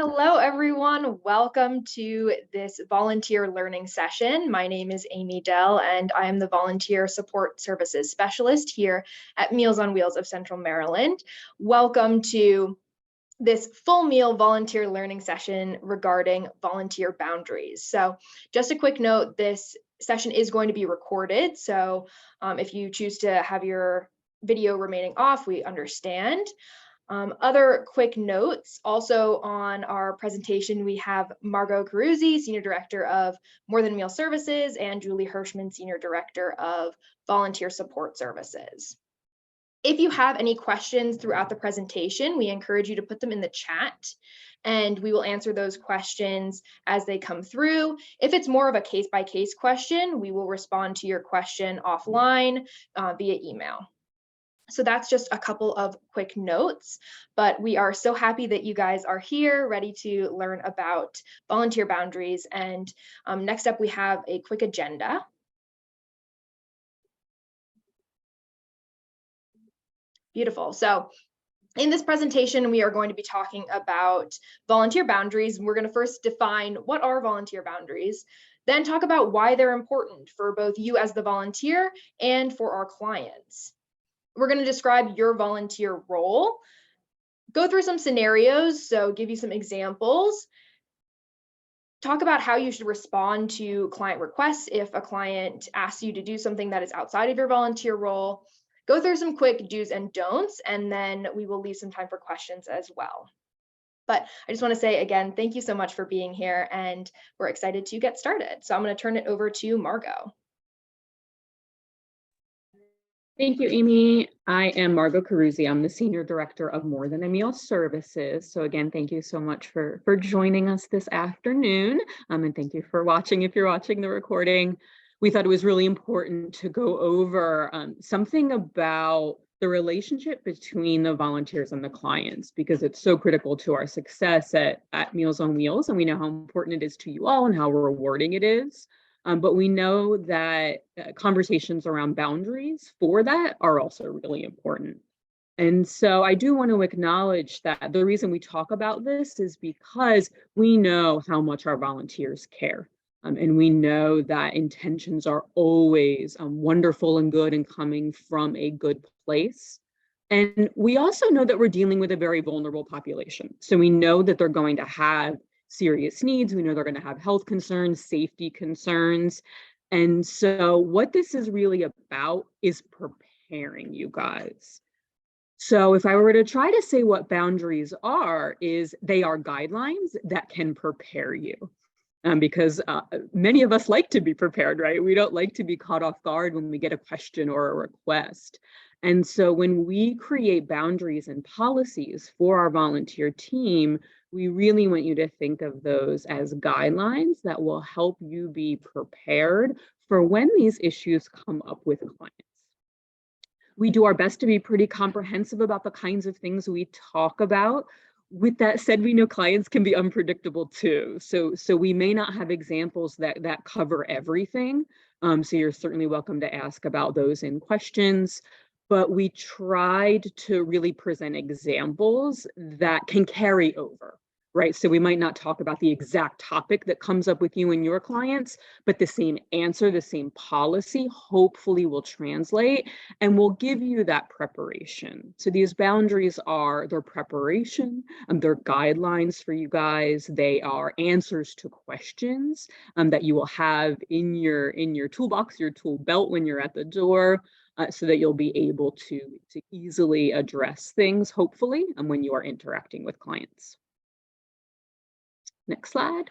Hello, everyone. Welcome to this volunteer learning session. My name is Amy Dell, and I am the Volunteer Support Services Specialist here at Meals on Wheels of Central Maryland. Welcome to this full meal volunteer learning session regarding volunteer boundaries. So just a quick note, this session is going to be recorded. So if you choose to have your video remaining off, we understand. Other quick notes, also on our presentation, we have Margot Caruzzi, Senior Director of More Than Meal Services, and Julie Hirschman, Senior Director of Volunteer Support Services. If you have any questions throughout the presentation, we encourage you to put them in the chat, and we will answer those questions as they come through. If it's more of a case-by-case question, we will respond to your question offline via email. So that's just a couple of quick notes, but we are so happy that you guys are here, ready to learn about volunteer boundaries. And next up, we have a quick agenda. Beautiful. So in this presentation, we are going to be talking about volunteer boundaries. We're going to first define what are volunteer boundaries, then talk about why they're important for both you as the volunteer and for our clients. We're going to describe your volunteer role, go through some scenarios, so give you some examples, talk about how you should respond to client requests if a client asks you to do something that is outside of your volunteer role, go through some quick do's and don'ts, and then we will leave some time for questions as well. But I just want to say again, thank you so much for being here, and we're excited to get started. So I'm going to turn it over to Margot. Thank you, Amy. I am Margot Caruzzi. I'm the Senior Director of More Than a Meal Services. So again, thank you so much for joining us this afternoon. And thank you for watching if you're watching the recording. We thought it was really important to go over something about the relationship between the volunteers and the clients, because it's so critical to our success at Meals on Wheels. And we know how important it is to you all and how rewarding it is. But we know that conversations around boundaries for that are also really important. And so I do want to acknowledge that the reason we talk about this is because we know how much our volunteers care. And we know that intentions are always wonderful and good and coming from a good place. And we also know that we're dealing with a very vulnerable population. So we know that they're going to have serious needs. We know they're going to have health concerns, safety concerns. And so what this is really about is preparing you guys. So if I were to try to say what boundaries are, is they are guidelines that can prepare you. Because many of us like to be prepared, right? We don't like to be caught off guard when we get a question or a request. And so when we create boundaries and policies for our volunteer team, we really want you to think of those as guidelines that will help you be prepared for when these issues come up with clients. We do our best to be pretty comprehensive about the kinds of things we talk about. With that said, we know clients can be unpredictable too. So we may not have examples that cover everything. So you're certainly welcome to ask about those in questions. But we tried to really present examples that can carry over, right? So we might not talk about the exact topic that comes up with you and your clients, but the same answer, the same policy, hopefully will translate and will give you that preparation. So these boundaries are their preparation, they're guidelines for you guys. They are answers to questions that you will have in your toolbox, your tool belt when you're at the door. So that you'll be able to easily address things, hopefully, when you are interacting with clients. Next slide.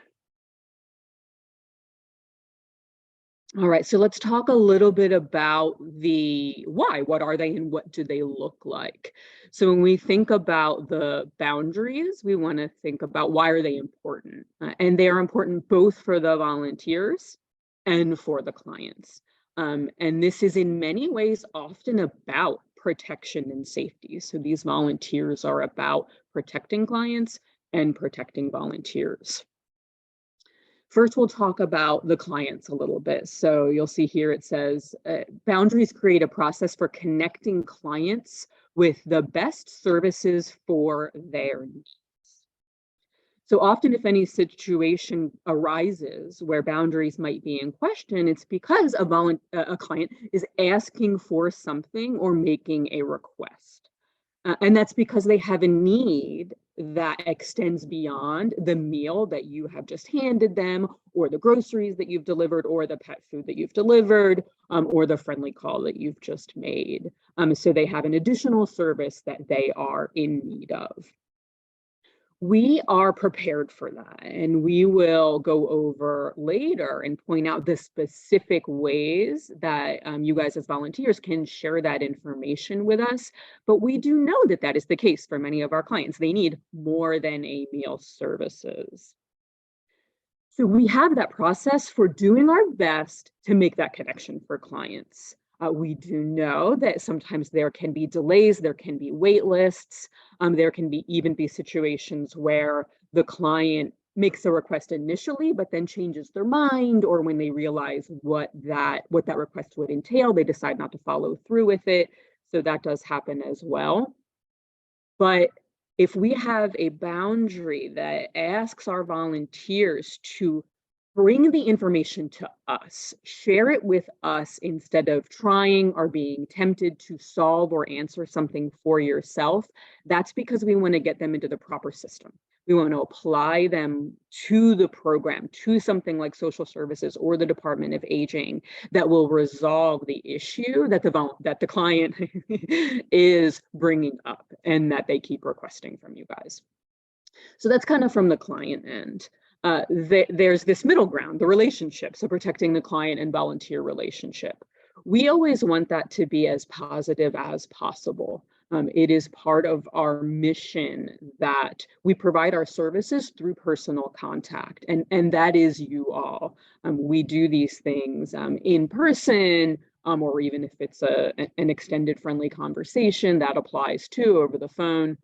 All right, so let's talk a little bit about the why. What are they and what do they look like? So when we think about the boundaries, we want to think about why are they important? And they are important both for the volunteers and for the clients. And this is in many ways often about protection and safety. So these volunteers are about protecting clients and protecting volunteers. First, we'll talk about the clients a little bit. So you'll see here it says, boundaries create a process for connecting clients with the best services for their needs. So often if any situation arises where boundaries might be in question, it's because a client is asking for something or making a request. And that's because they have a need that extends beyond the meal that you have just handed them, or the groceries that you've delivered, or the pet food that you've delivered, or the friendly call that you've just made. So they have an additional service that they are in need of. We are prepared for that, and we will go over later and point out the specific ways that you guys as volunteers can share that information with us. But we do know that that is the case for many of our clients. They need more than a meal services. So we have that process for doing our best to make that connection for clients. We do know that sometimes there can be delays, there can be wait lists, there can even be situations where the client makes a request initially, but then changes their mind, or when they realize what that request would entail, they decide not to follow through with it. So that does happen as well. But if we have a boundary that asks our volunteers to bring the information to us, share it with us instead of trying or being tempted to solve or answer something for yourself, that's because we want to get them into the proper system. We want to apply them to the program, to something like social services or the Department of Aging, that will resolve the issue that the client is bringing up and that they keep requesting from you guys. So that's kind of from the client end. There's this middle ground, the relationship, so protecting the client and volunteer relationship. We always want that to be as positive as possible. It is part of our mission that we provide our services through personal contact, and that is you all. We do these things in person, or even if it's an extended friendly conversation, that applies too, over the phone.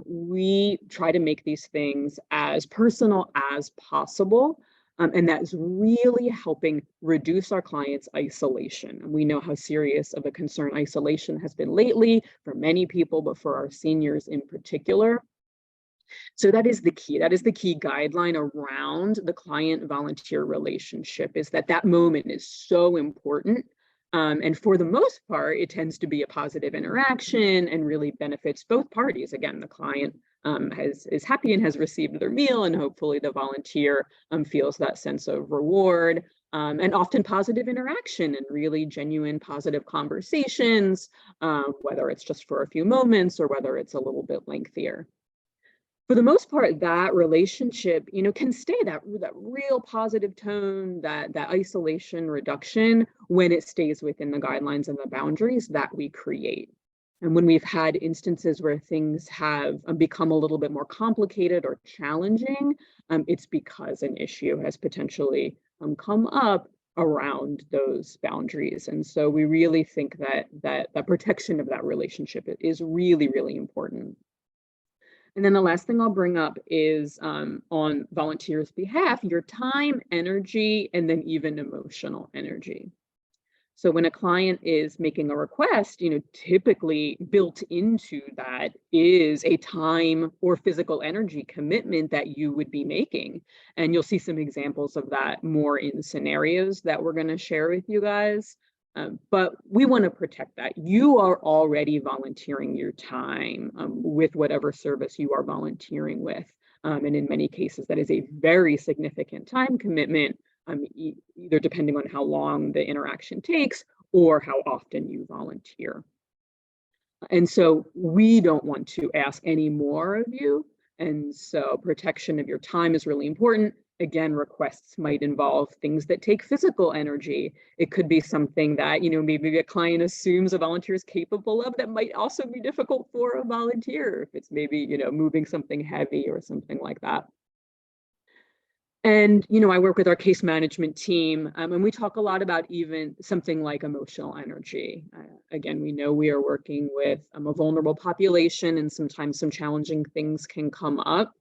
We try to make these things as personal as possible, and that's really helping reduce our clients' isolation. And we know how serious of a concern isolation has been lately for many people, but for our seniors in particular. So that is the key. That is the key guideline around the client-volunteer relationship, is that moment is so important. And for the most part, it tends to be a positive interaction and really benefits both parties. Again, the client is happy and has received their meal, and hopefully the volunteer feels that sense of reward, and often positive interaction and really genuine positive conversations, whether it's just for a few moments or whether it's a little bit lengthier. For the most part, that relationship, can stay that real positive tone, that isolation reduction, when it stays within the guidelines and the boundaries that we create. And when we've had instances where things have become a little bit more complicated or challenging, it's because an issue has potentially come up around those boundaries. And so we really think that protection of that relationship is really, really important. And then the last thing I'll bring up is on volunteers' behalf, your time, energy, and then even emotional energy. So when a client is making a request, typically built into that is a time or physical energy commitment that you would be making. And you'll see some examples of that more in scenarios that we're going to share with you guys. But we want to protect that. You are already volunteering your time with whatever service you are volunteering with. And in many cases, that is a very significant time commitment, either depending on how long the interaction takes or how often you volunteer. And so we don't want to ask any more of you. And so protection of your time is really important. Again, requests might involve things that take physical energy. It could be something that, maybe a client assumes a volunteer is capable of, that might also be difficult for a volunteer, if it's maybe, moving something heavy or something like that. And, I work with our case management team, and we talk a lot about even something like emotional energy. Again, we know we are working with a vulnerable population, and sometimes some challenging things can come up.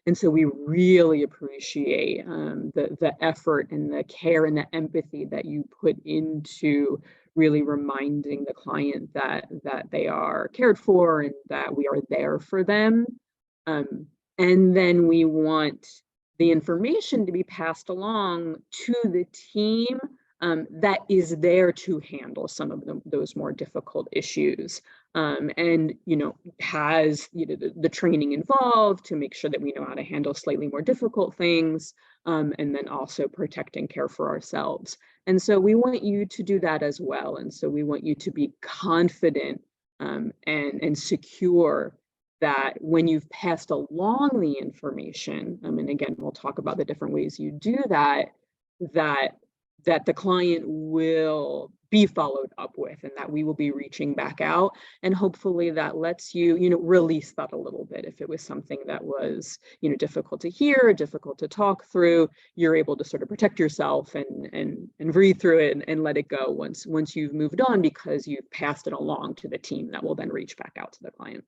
And so we really appreciate the effort and the care and the empathy that you put into really reminding the client that they are cared for and that we are there for them. And then we want the information to be passed along to the team that is there to handle some of those more difficult issues, and has the training involved to make sure that we know how to handle slightly more difficult things, and then also protect and care for ourselves. And so we want you to do that as well. And so we want you to be confident and secure that when you've passed along the information, and again, we'll talk about the different ways you do that, that the client will be followed up with, and that we will be reaching back out. And hopefully that lets you, release that a little bit. If it was something that was, difficult to hear, difficult to talk through, you're able to sort of protect yourself and breathe through it and let it go once you've moved on, because you've passed it along to the team that will then reach back out to the client.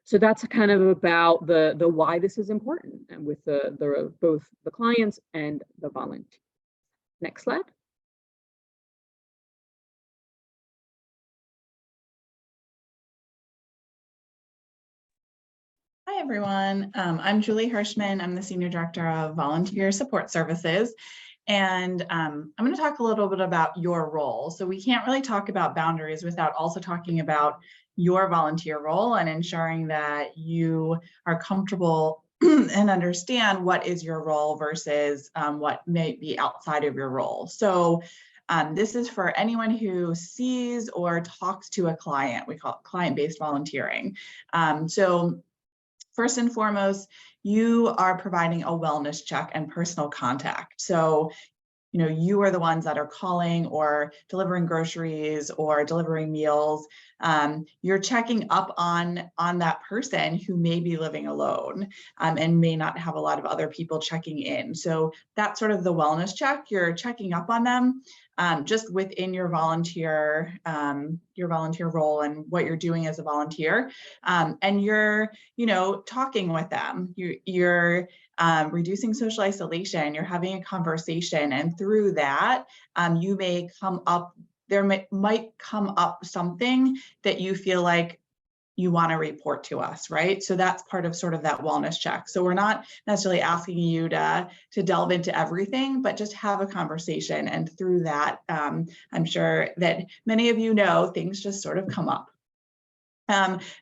So that's kind of about the why this is important, and with both the clients and the volunteers. Next slide. Hi, everyone. I'm Julie Hirschman. I'm the Senior Director of Volunteer Support Services. And I'm going to talk a little bit about your role. So we can't really talk about boundaries without also talking about your volunteer role and ensuring that you are comfortable and understand what is your role versus what may be outside of your role. So this is for anyone who sees or talks to a client. We call it client-based volunteering. So first and foremost, you are providing a wellness check and personal contact. So, you are the ones that are calling or delivering groceries or delivering meals. You're checking up on that person who may be living alone and may not have a lot of other people checking in. So that's sort of the wellness check. You're checking up on them just within your volunteer role and what you're doing as a volunteer. And you're, talking with them. You're reducing social isolation, you're having a conversation, and through that, you may come up, might come up something that you feel like you want to report to us, right? So that's part of sort of that wellness check. So we're not necessarily asking you to delve into everything, but just have a conversation. And through that, I'm sure that many of you know, things just sort of come up.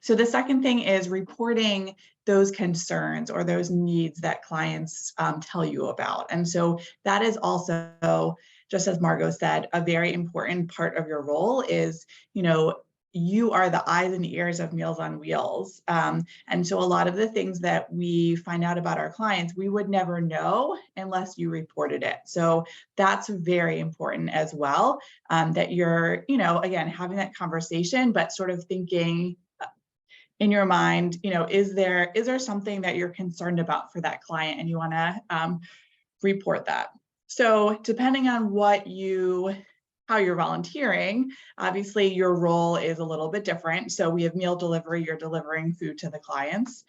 So the second thing is reporting those concerns or those needs that clients tell you about. And so that is also, just as Margot said, a very important part of your role is, you are the eyes and ears of Meals on Wheels. And so a lot of the things that we find out about our clients, we would never know unless you reported it. So that's very important as well, that you're, again, having that conversation, but sort of thinking in your mind, is there something that you're concerned about for that client and you want to report that. So depending on how you're volunteering, obviously your role is a little bit different. So we have meal delivery, you're delivering food to the clients.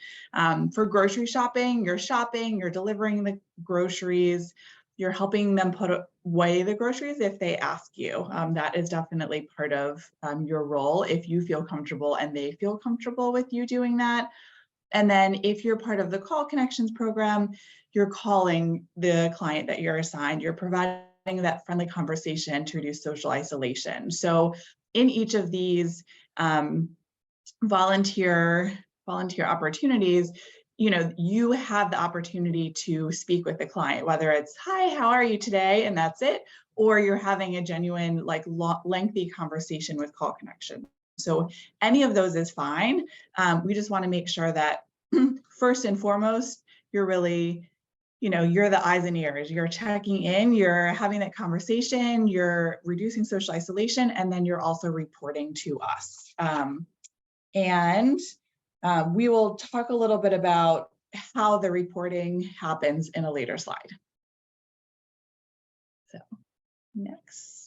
For grocery shopping, you're delivering the groceries, you're helping them put away the groceries if they ask you. That is definitely part of your role if you feel comfortable and they feel comfortable with you doing that. And then if you're part of the Call Connections program, you're calling the client that you're assigned, you're providing that friendly conversation to reduce social isolation. So in each of these volunteer opportunities, you have the opportunity to speak with the client, whether it's, hi, how are you today? And that's it. Or you're having a genuine, lengthy conversation with Call Connection. So any of those is fine. We just want to make sure that first and foremost, you're really, you're the eyes and ears. You're checking in, you're having that conversation, you're reducing social isolation, and then you're also reporting to us. We will talk a little bit about how the reporting happens in a later slide. So next.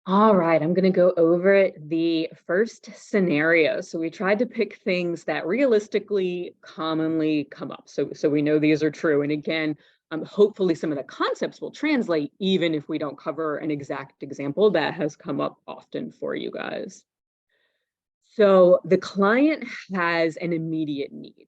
All right, I'm going to go over the first scenario. So we tried to pick things that realistically commonly come up. So we know these are true. And again, hopefully some of the concepts will translate even if we don't cover an exact example that has come up often for you guys. So the client has an immediate need.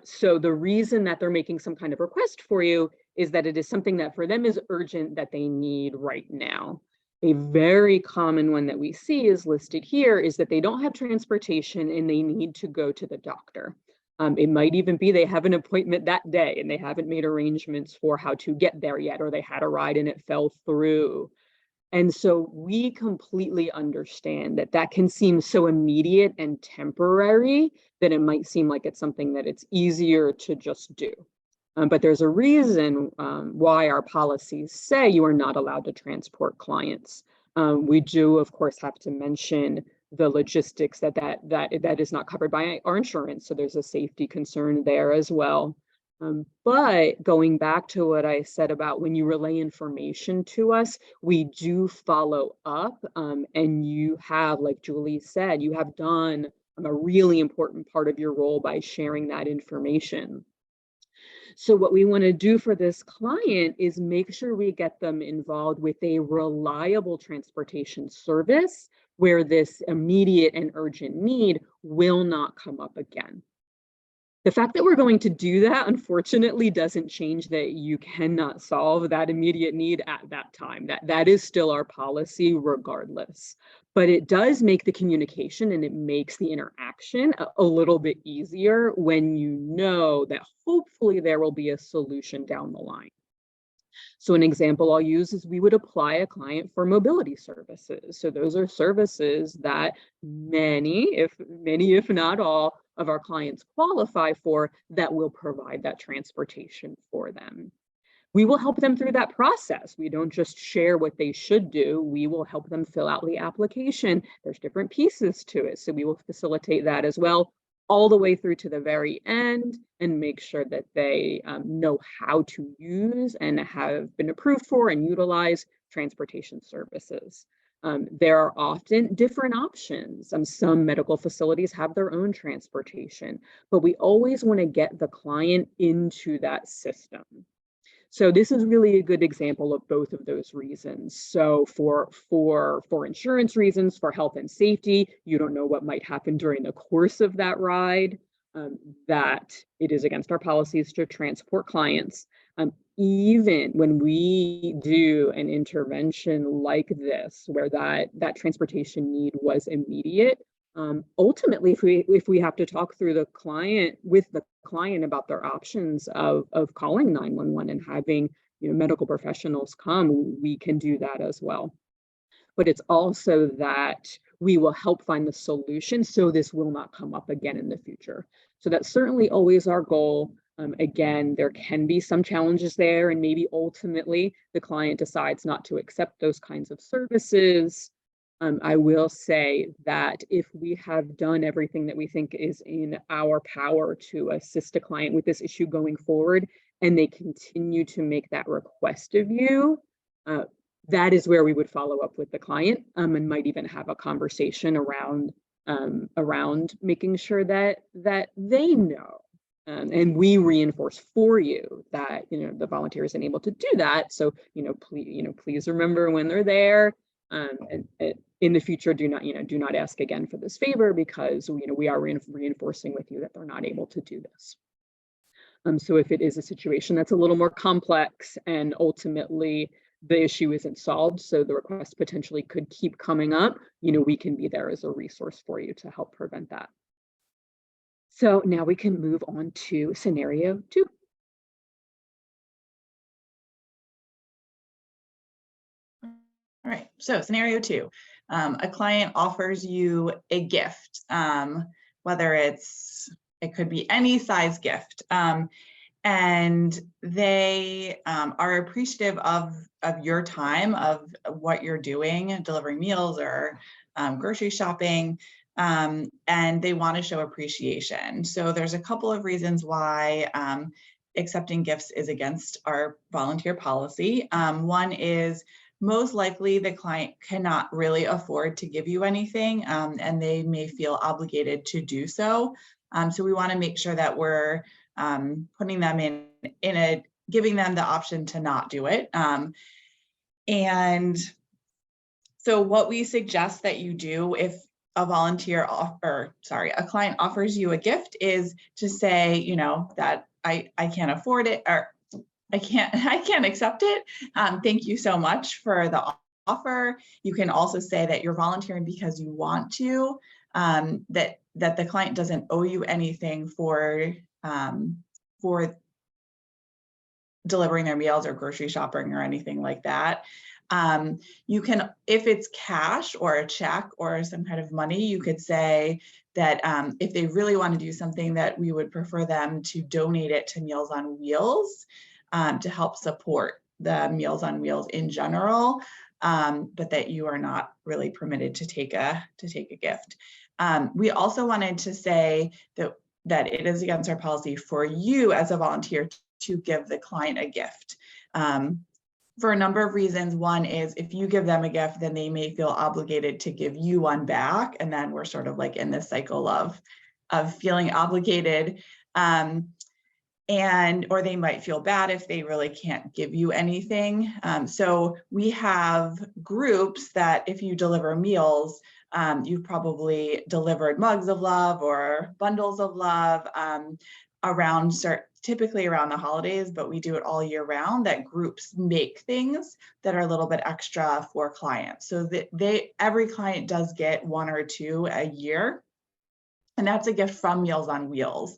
So the reason that they're making some kind of request for you is that it is something that for them is urgent, that they need right now. A very common one that we see is listed here is that they don't have transportation and they need to go to the doctor. It might even be they have an appointment that day and they haven't made arrangements for how to get there yet, or they had a ride and it fell through. And so we completely understand that that can seem so immediate and temporary that it might seem like it's something that it's easier to just do. But there's a reason why our policies say you are not allowed to transport clients. We do, of course, have to mention the logistics that is not covered by our insurance. So there's a safety concern there as well. But going back to what I said about when you relay information to us, we do follow up, and you have, like Julie said, you have done a really important part of your role by sharing that information. So what we want to do for this client is make sure we get them involved with a reliable transportation service where this immediate and urgent need will not come up again. The fact that we're going to do that, unfortunately, doesn't change that you cannot solve that immediate need at that time. That is still our policy regardless. But it does make the communication and it makes the interaction a little bit easier when you know that hopefully there will be a solution down the line. So an example I'll use is we would apply a client for mobility services. So those are services that many, if not all, of our clients qualify for that will provide that transportation for them. We will help them through that process. We don't just share what they should do. We will help them fill out the application. There's different pieces to it. So we will facilitate that as well, all the way through to the very end, and make sure that they know how to use and have been approved for and utilize transportation services. There are often different options. Some medical facilities have their own transportation, but we always want to get the client into that system. So this is really a good example of both of those reasons. So for insurance reasons, for health and safety, you don't know what might happen during the course of that ride, that it is against our policies to transport clients. Even when we do an intervention like this, where that transportation need was immediate, ultimately, if we have to talk through the client with the client about their options of calling 911 and having medical professionals come, we can do that as well. But it's also that we will help find the solution so this will not come up again in the future. So that's certainly always our goal. Again, there can be some challenges there, and maybe ultimately the client decides not to accept those kinds of services. I will say that if we have done everything that we think is in our power to assist a client with this issue going forward, and they continue to make that request of you, that is where we would follow up with the client, and might even have a conversation around making sure that they know. And we reinforce for you that the volunteer isn't able to do that. So please remember when they're there. And in the future, do not ask again for this favor, because we are reinforcing with you that they're not able to do this. So if it is a situation that's a little more complex and ultimately the issue isn't solved, so the request potentially could keep coming up, we can be there as a resource for you to help prevent that. So now we can move on to scenario 2. All right, so scenario 2, a client offers you a gift, whether it could be any size gift, and they are appreciative of your time, of what you're doing, delivering meals or grocery shopping, and they want to show appreciation. So there's a couple of reasons why accepting gifts is against our volunteer policy. One is, most likely the client cannot really afford to give you anything, and they may feel obligated to do so. So we want to make sure that we're putting them giving them the option to not do it. And so what we suggest that you do, a client offers you a gift is to say, you know, that I can't afford it, or I can't accept it. Thank you so much for the offer. You can also say that you're volunteering because you want to, that the client doesn't owe you anything for delivering their meals or grocery shopping or anything like that. You can, if it's cash or a check or some kind of money, you could say that if they really want to do something, that we would prefer them to donate it to Meals on Wheels to help support the Meals on Wheels in general, but that you are not really permitted to take a gift. We also wanted to say that it is against our policy for you as a volunteer to give the client a gift. For a number of reasons. One is if you give them a gift, then they may feel obligated to give you one back. And then we're sort of like in this cycle of feeling obligated. Or they might feel bad if they really can't give you anything. So we have groups that if you deliver meals, you've probably delivered mugs of love or bundles of love typically around the holidays, but we do it all year round, that groups make things that are a little bit extra for clients. So that every client does get one or two a year. And that's a gift from Meals on Wheels.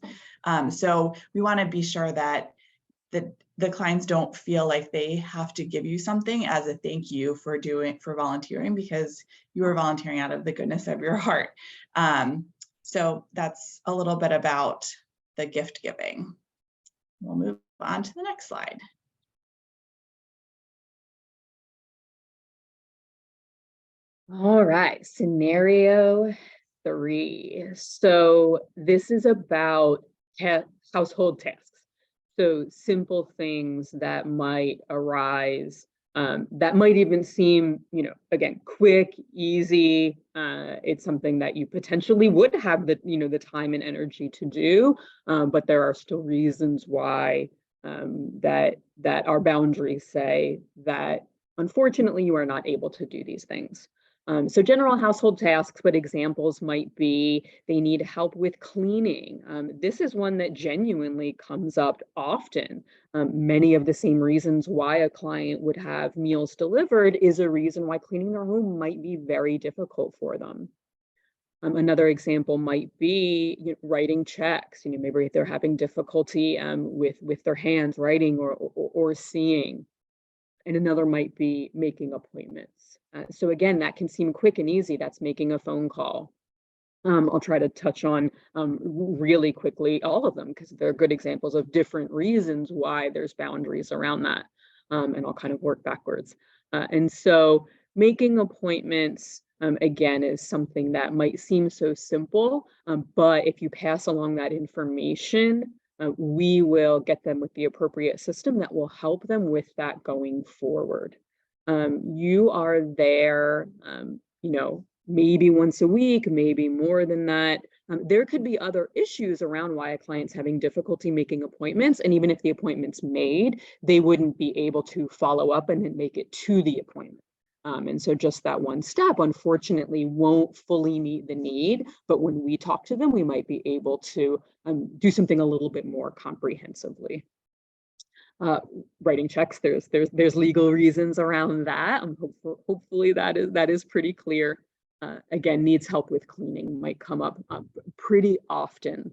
So we want to be sure that the clients don't feel like they have to give you something as a thank you for volunteering, because you are volunteering out of the goodness of your heart. So that's a little bit about the gift giving. We'll move on to the next slide. All right, scenario 3. So this is about household tasks. So simple things that might arise, that might even seem, again, quick, easy. It's something that you potentially would have the time and energy to do, but there are still reasons why that our boundaries say that unfortunately you are not able to do these things. So general household tasks, but examples might be they need help with cleaning. This is one that genuinely comes up often. Many of the same reasons why a client would have meals delivered is a reason why cleaning their home might be very difficult for them. Another example might be writing checks. Maybe if they're having difficulty with their hands writing or seeing. And another might be making appointments. So again, that can seem quick and easy. That's making a phone call. I'll try to touch on really quickly all of them, because they're good examples of different reasons why there's boundaries around that. And I'll kind of work backwards. And so making appointments, again, is something that might seem so simple, but if you pass along that information, we will get them with the appropriate system that will help them with that going forward. You are there, maybe once a week, maybe more than that. There could be other issues around why a client's having difficulty making appointments. And even if the appointment's made, they wouldn't be able to follow up and then make it to the appointment. And so just that one step, unfortunately, won't fully meet the need. But when we talk to them, we might be able to do something a little bit more comprehensively. Writing checks, there's legal reasons around that. Hopefully that is pretty clear. Again, needs help with cleaning might come up pretty often.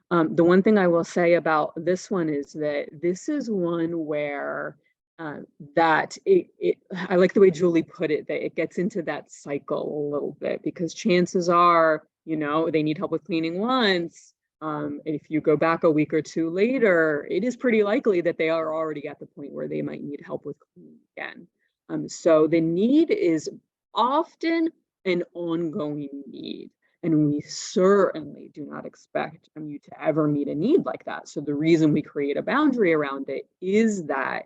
The one thing I will say about this one is that this is one where I like the way Julie put it, that it gets into that cycle a little bit, because chances are, they need help with cleaning once. If you go back a week or two later, it is pretty likely that they are already at the point where they might need help with cleaning again. So the need is often an ongoing need, and we certainly do not expect you to ever meet a need like that. So the reason we create a boundary around it is that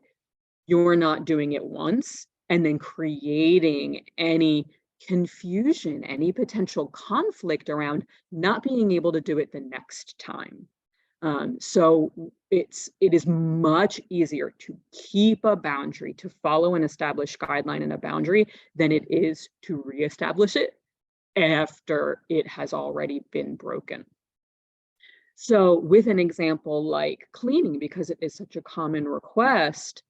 you're not doing it once and then creating any confusion, any potential conflict around not being able to do it the next time. So it is much easier to keep a boundary, to follow an established guideline and a boundary, than it is to reestablish it after it has already been broken. So with an example like cleaning, because it is such a common request,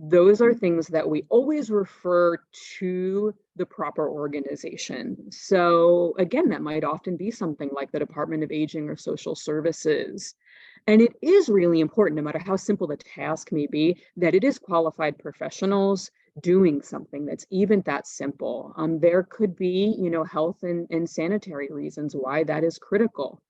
those are things that we always refer to the proper organization. So again, that might often be something like the Department of Aging or Social Services. And it is really important, no matter how simple the task may be, that it is qualified professionals doing something that's even that simple. There could be, health and sanitary reasons why that is critical.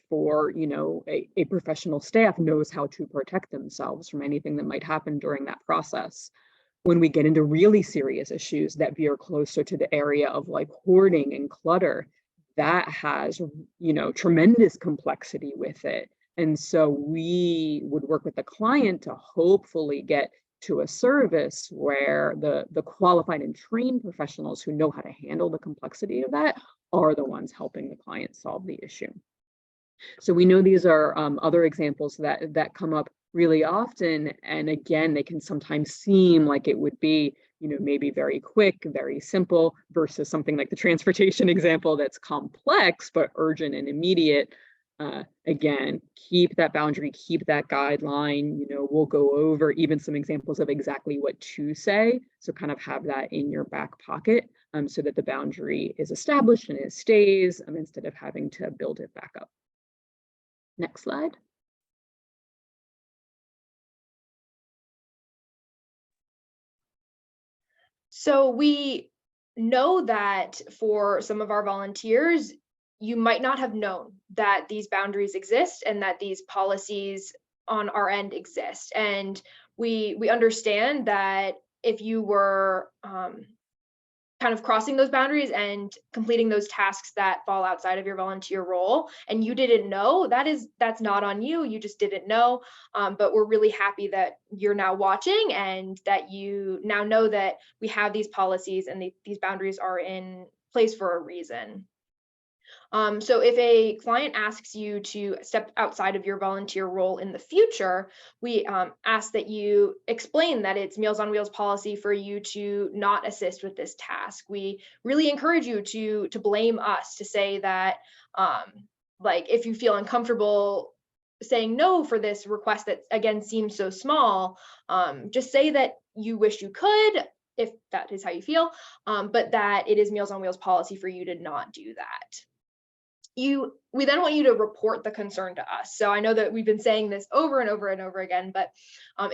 For, a professional staff knows how to protect themselves from anything that might happen during that process. When we get into really serious issues that veer closer to the area of like hoarding and clutter, that has, tremendous complexity with it. And so we would work with the client to hopefully get to a service where the qualified and trained professionals who know how to handle the complexity of that are the ones helping the client solve the issue. So we know these are other examples that come up really often. And again, they can sometimes seem like it would be, maybe very quick, very simple, versus something like the transportation example that's complex, but urgent and immediate. Again, keep that boundary, keep that guideline. We'll go over even some examples of exactly what to say. So kind of have that in your back pocket so that the boundary is established and it stays instead of having to build it back up. Next slide. So we know that for some of our volunteers, you might not have known that these boundaries exist and that these policies on our end exist. And we understand that if you were kind of crossing those boundaries and completing those tasks that fall outside of your volunteer role and you didn't know, that's not on you, you just didn't know. But we're really happy that you're now watching and that you now know that we have these policies and these boundaries are in place for a reason. So if a client asks you to step outside of your volunteer role in the future, we ask that you explain that it's Meals on Wheels policy for you to not assist with this task. We really encourage you to blame us, to say that like if you feel uncomfortable saying no for this request that again seems so small, just say that you wish you could, if that is how you feel, but that it is Meals on Wheels policy for you to not do that. We then want you to report the concern to us. So I know that we've been saying this over and over and over again, but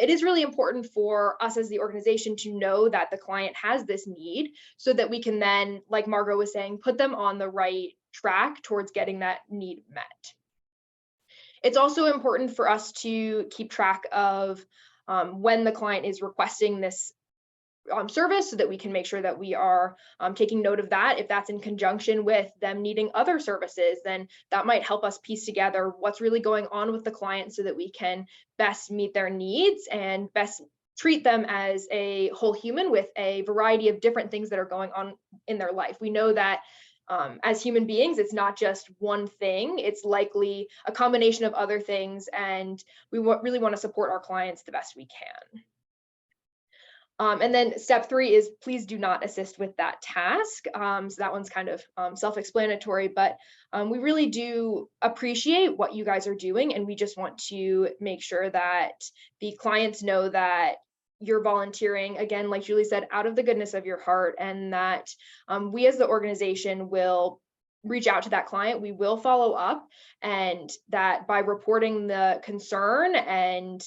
it is really important for us as the organization to know that the client has this need so that we can then, like Margot was saying, put them on the right track towards getting that need met. It's also important for us to keep track of when the client is requesting this service so that we can make sure that we are taking note of that. If that's in conjunction with them needing other services, then that might help us piece together what's really going on with the client so that we can best meet their needs and best treat them as a whole human with a variety of different things that are going on in their life. We know that as human beings, it's not just one thing, it's likely a combination of other things, and we really want to support our clients the best we can. And then step 3 is please do not assist with that task. So that one's kind of self-explanatory, but we really do appreciate what you guys are doing. And we just want to make sure that the clients know that you're volunteering, again, like Julie said, out of the goodness of your heart, and that we as the organization will reach out to that client. We will follow up, and that by reporting the concern and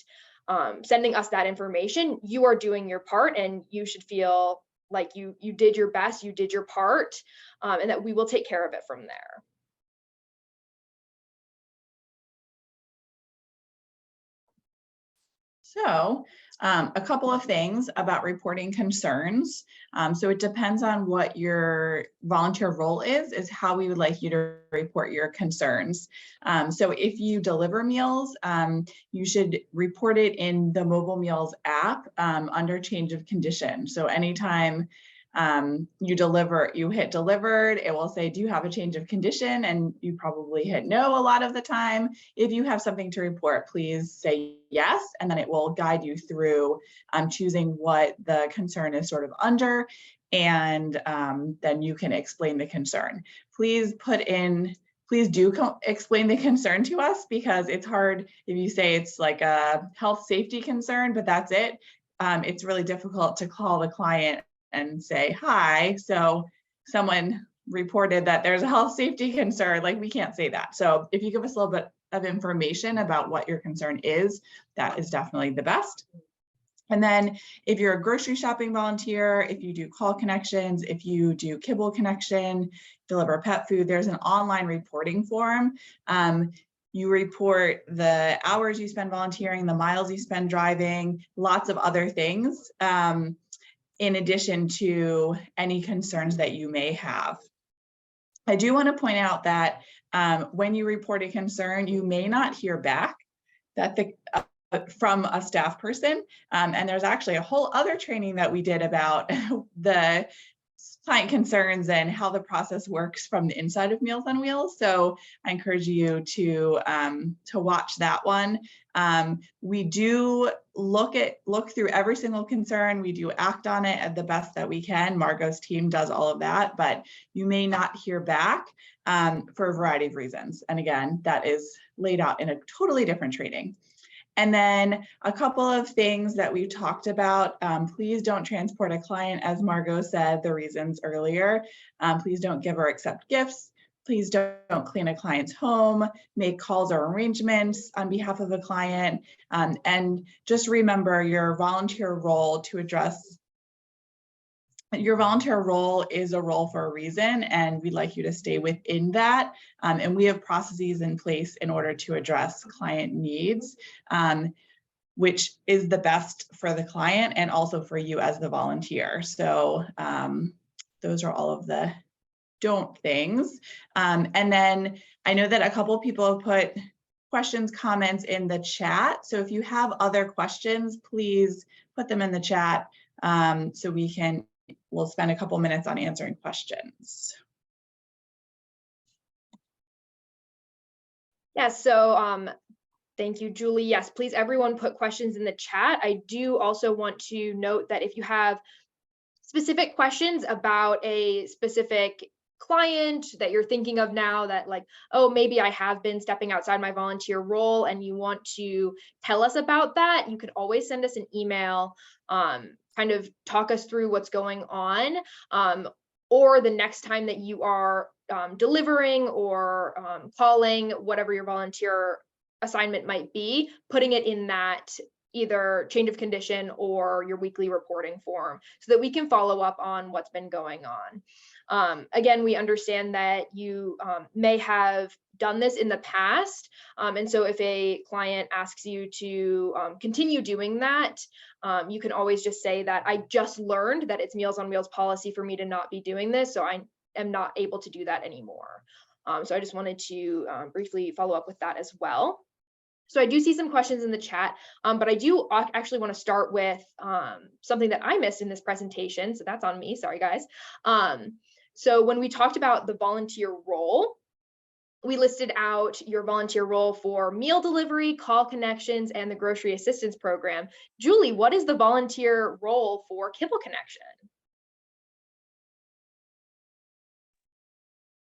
sending us that information, you are doing your part, and you should feel like you did your best, you did your part, and that we will take care of it from there. So a couple of things about reporting concerns. So it depends on what your volunteer role is how we would like you to report your concerns. So if you deliver meals, you should report it in the Mobile Meals app under change of condition. So anytime you hit delivered, it will say, do you have a change of condition? And you probably hit no a lot of the time. If you have something to report, please say yes, and then it will guide you through choosing what the concern is sort of under. and then you can explain the concern. Please explain the concern to us, because it's hard if you say it's like a health safety concern, but that's it. It's really difficult to call the client and say, hi, so someone reported that there's a health safety concern. Like, we can't say that. So if you give us a little bit of information about what your concern is, that is definitely the best. And then if you're a grocery shopping volunteer, if you do call connections, if you do kibble connection, deliver pet food, there's an online reporting form. You report the hours you spend volunteering, the miles you spend driving, lots of other things, in addition to any concerns that you may have. I do want to point out that when you report a concern, you may not hear back from a staff person. And there's actually a whole other training that we did about the client concerns and how the process works from the inside of Meals on Wheels. So I encourage you to watch that one. We do look through every single concern. We do act on it at the best that we can. Margot's team does all of that, but you may not hear back for a variety of reasons. And again, that is laid out in a totally different training. And then a couple of things that we've talked about. Please don't transport a client, as Margot said the reasons earlier. Please don't give or accept gifts. Please don't clean a client's home, make calls or arrangements on behalf of a client. And just remember your volunteer role your volunteer role is a role for a reason, and we'd like you to stay within that. And we have processes in place in order to address client needs, which is the best for the client and also for you as the volunteer. So those are all of the don't things. And then I know that a couple of people have put questions, comments in the chat. So if you have other questions, please put them in the chat so we'll spend a couple minutes on answering questions. Yes, so thank you, Julie. Yes, please everyone put questions in the chat. I do also want to note that if you have specific questions about a specific client that you're thinking of now, that like, oh, maybe I have been stepping outside my volunteer role and you want to tell us about that, you can always send us an email, kind of talk us through what's going on, or the next time that you are delivering or calling, whatever your volunteer assignment might be, putting it in that either change of condition or your weekly reporting form so that we can follow up on what's been going on. Again, we understand that you may have done this in the past. And so if a client asks you to continue doing that, you can always just say that I just learned that it's Meals on Wheels policy for me to not be doing this, so I am not able to do that anymore. So I just wanted to briefly follow up with that as well. So I do see some questions in the chat, but I do actually want to start with something that I missed in this presentation. So that's on me, sorry guys. So when we talked about the volunteer role, we listed out your volunteer role for meal delivery, call connections, and the grocery assistance program. Julie, what is the volunteer role for Kibble Connection?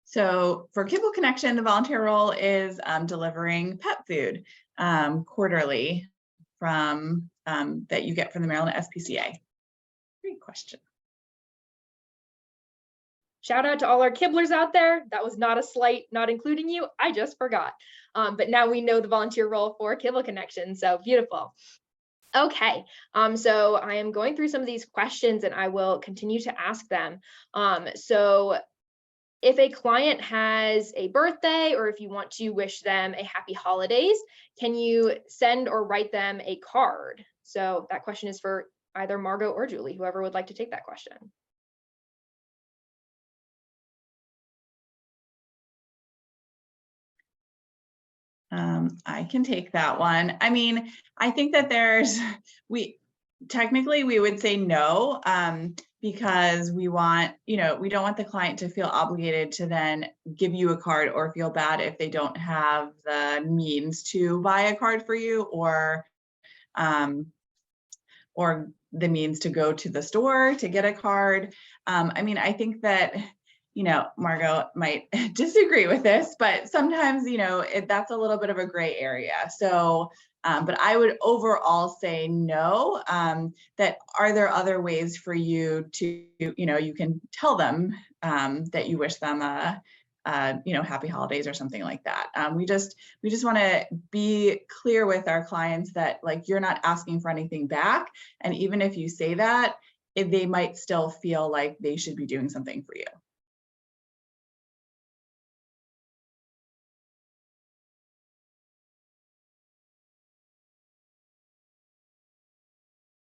So for Kibble Connection, the volunteer role is delivering pet food quarterly from that you get from the Maryland SPCA. Great question. Shout out to all our kibblers out there. That was not a slight, not including you. I just forgot. But now we know the volunteer role for Kibble Connection. So beautiful. Okay, so I am going through some of these questions and I will continue to ask them. So if a client has a birthday or if you want to wish them a happy holidays, can you send or write them a card? So that question is for either Margot or Julie, whoever would like to take that question. I can take that one. I mean, I think that technically we would say no, because we want, we don't want the client to feel obligated to then give you a card or feel bad if they don't have the means to buy a card for you, or or the means to go to the store to get a card. I mean, I think that, you know, Margot might disagree with this, but sometimes, you know, that's a little bit of a gray area. So, but I would overall say no, that are there other ways for you to, you know, you can tell them that you wish them you know, happy holidays or something like that. We just want to be clear with our clients that, like, you're not asking for anything back. And even if you say that, they might still feel like they should be doing something for you.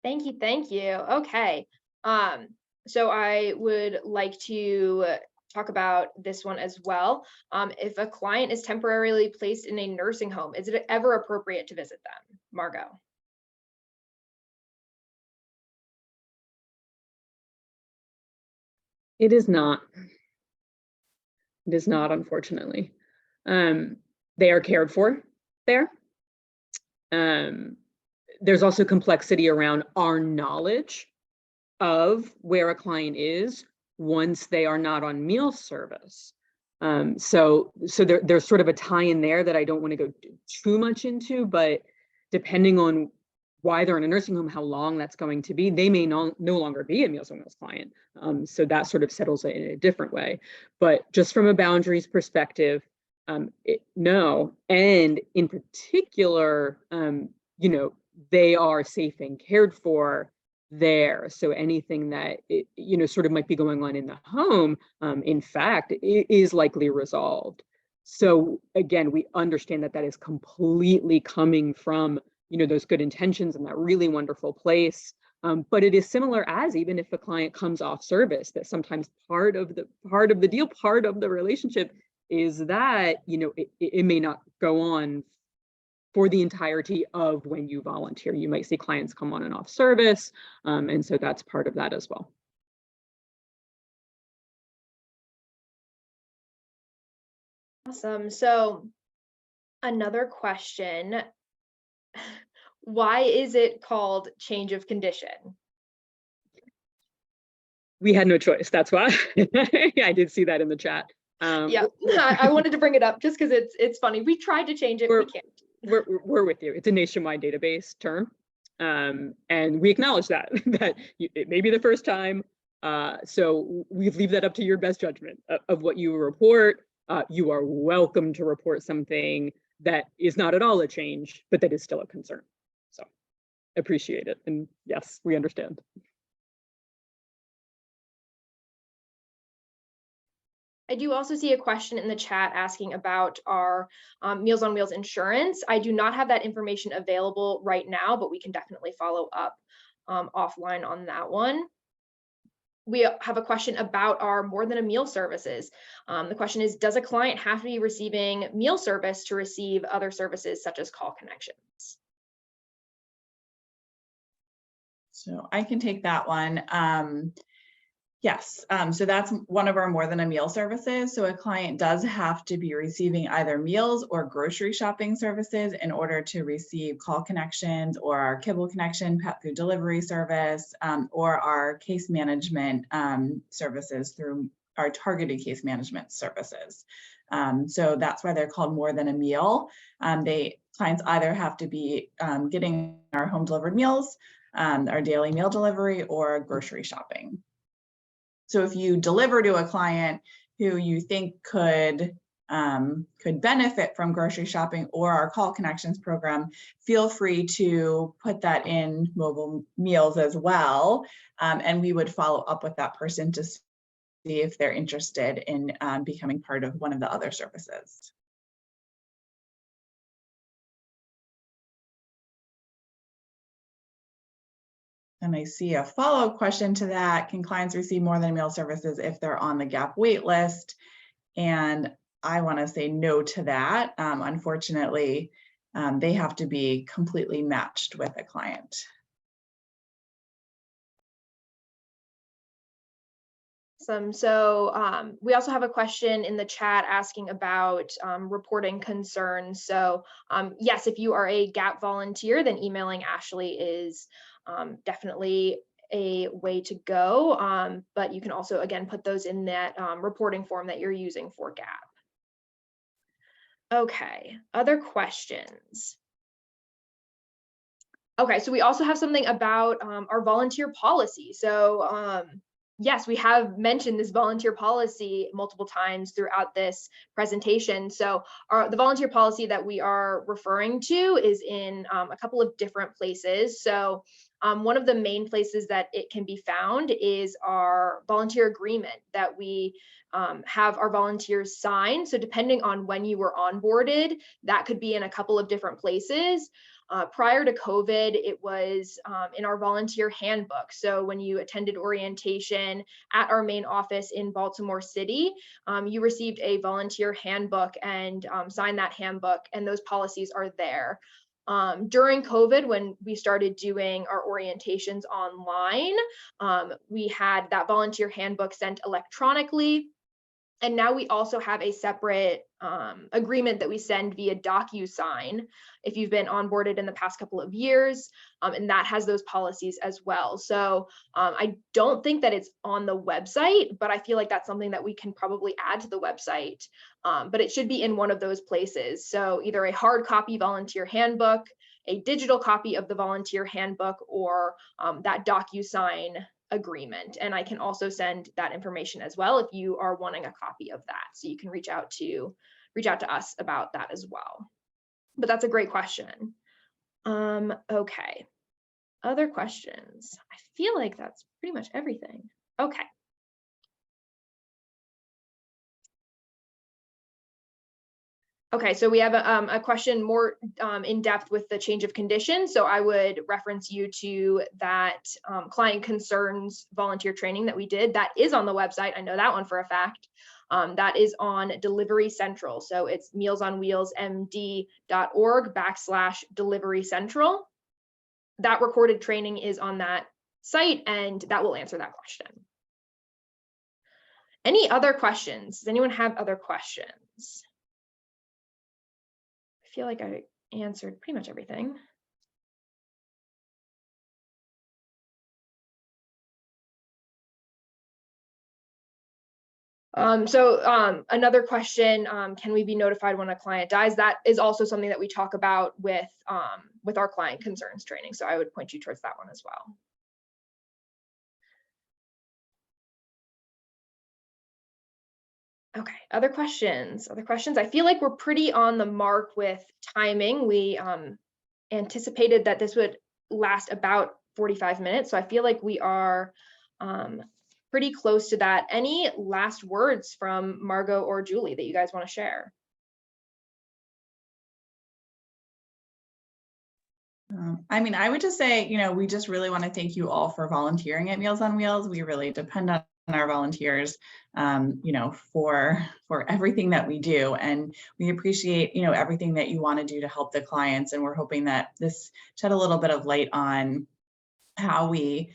Thank you, thank you. Okay. So I would like to talk about this one as well. If a client is temporarily placed in a nursing home, is it ever appropriate to visit them? Margot. It is not. It is not, unfortunately. They are cared for there. There's also complexity around our knowledge of where a client is once they are not on meal service. So there's sort of a tie in there that I don't want to go too much into, but depending on why they're in a nursing home, how long that's going to be, they may no longer be a Meals on Wheels client. So that sort of settles it in a different way. But just from a boundaries perspective, no. And in particular, you know, they are safe and cared for there. So anything that, you know, sort of might be going on in the home, in fact, it is likely resolved. So again, we understand that that is completely coming from, you know, those good intentions and that really wonderful place. But it is similar as even if a client comes off service, that sometimes part of the deal, part of the relationship is that, you know, it may not go on for the entirety of when you volunteer. You might see clients come on and off service. And so that's part of that as well. Awesome. So another question, why is it called change of condition? We had no choice. That's why. I did see that in the chat. Yeah, I wanted to bring it up just because it's funny. We tried to change it, we can't. We're with you. It's a nationwide database term. And we acknowledge that, that it may be the first time. So we leave that up to your best judgment of what you report. You are welcome to report something that is not at all a change, but that is still a concern. So appreciate it. And yes, we understand. I do also see a question in the chat asking about our Meals on Wheels insurance. I do not have that information available right now, but we can definitely follow up offline on that one. We have a question about our More Than a Meal services. The question is, does a client have to be receiving meal service to receive other services such as call connections? So I can take that one. Yes, so that's one of our More Than a Meal services. So a client does have to be receiving either meals or grocery shopping services in order to receive call connections or our kibble connection, pet food delivery service, or our case management services through our targeted case management services. So that's why they're called More Than a Meal. Clients either have to be getting our home delivered meals, our daily meal delivery, or grocery shopping. So if you deliver to a client who you think could benefit from grocery shopping or our call connections program, feel free to put that in mobile meals as well. And we would follow up with that person to see if they're interested in becoming part of one of the other services. And I see a follow-up question to that. Can clients receive More Than a Meal services if they're on the GAP wait list? And I want to say no to that. Unfortunately, they have to be completely matched with a client. Awesome. So we also have a question in the chat asking about reporting concerns. So yes, if you are a GAP volunteer, then emailing Ashley is definitely a way to go. But you can also, again, put those in that reporting form that you're using for GAAP. Okay, other questions? Okay, so we also have something about our volunteer policy. So yes, we have mentioned this volunteer policy multiple times throughout this presentation. So the volunteer policy that we are referring to is in a couple of different places. So one of the main places that it can be found is our volunteer agreement that we have our volunteers sign. So depending on when you were onboarded, that could be in a couple of different places. Prior to COVID, it was in our volunteer handbook. So when you attended orientation at our main office in Baltimore City, you received a volunteer handbook and signed that handbook, and those policies are there. During COVID, when we started doing our orientations online, we had that volunteer handbook sent electronically. And now we also have a separate agreement that we send via DocuSign if you've been onboarded in the past couple of years, and that has those policies as well. So I don't think that it's on the website, but I feel like that's something that we can probably add to the website, but it should be in one of those places. So either a hard copy volunteer handbook, a digital copy of the volunteer handbook, or that DocuSign agreement. And I can also send that information as well if you are wanting a copy of that. So you can reach out to us about that as well. But that's a great question. Okay. Other questions? I feel like that's pretty much everything. Okay. Okay, so we have a question more in depth with the change of conditions. So I would reference you to that client concerns volunteer training that we did. That is on the website. I know that one for a fact. That is on Delivery Central. So it's mealsonwheelsmd.org/Delivery Central. That recorded training is on that site, and that will answer that question. Any other questions? Does anyone have other questions? I feel like I answered pretty much everything. Another question, can we be notified when a client dies? That is also something that we talk about with our client concerns training. So I would point you towards that one as well. Okay, other questions? Other questions? I feel like we're pretty on the mark with timing. We anticipated that this would last about 45 minutes. So I feel like we are pretty close to that. Any last words from Margot or Julie that you guys want to share? I mean, I would just say, we just really want to thank you all for volunteering at Meals on Wheels. We really depend on our volunteers, for everything that we do. And we appreciate, everything that you want to do to help the clients. And we're hoping that this shed a little bit of light on how we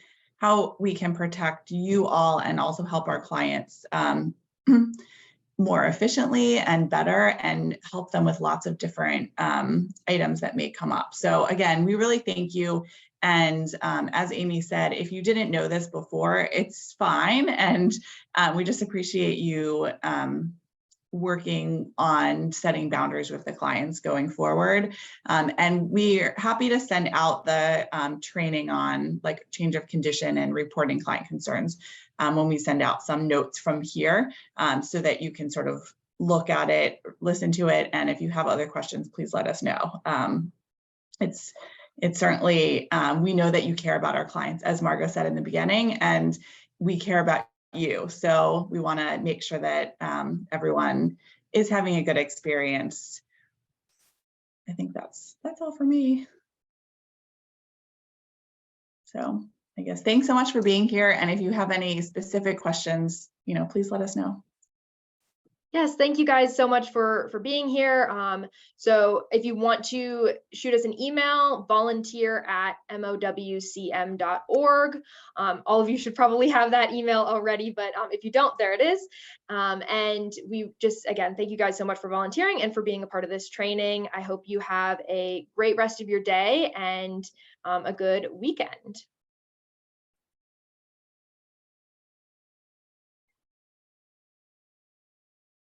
can protect you all and also help our clients more efficiently and better, and help them with lots of different items that may come up. So again, we really thank you. And as Amy said, if you didn't know this before, it's fine. And we just appreciate you working on setting boundaries with the clients going forward. And we're happy to send out the training on like change of condition and reporting client concerns when we send out some notes from here, so that you can sort of look at it, listen to it. And if you have other questions, please let us know. It's certainly, we know that you care about our clients, as Margot said in the beginning, and we care about you. So we want to make sure that everyone is having a good experience. I think that's all for me. So I guess thanks so much for being here. And if you have any specific questions, please let us know. Yes, thank you guys so much for being here. So if you want to shoot us an email, volunteer@mowcm.org. All of you should probably have that email already, but if you don't, there it is. And we just, again, thank you guys so much for volunteering and for being a part of this training. I hope you have a great rest of your day and a good weekend.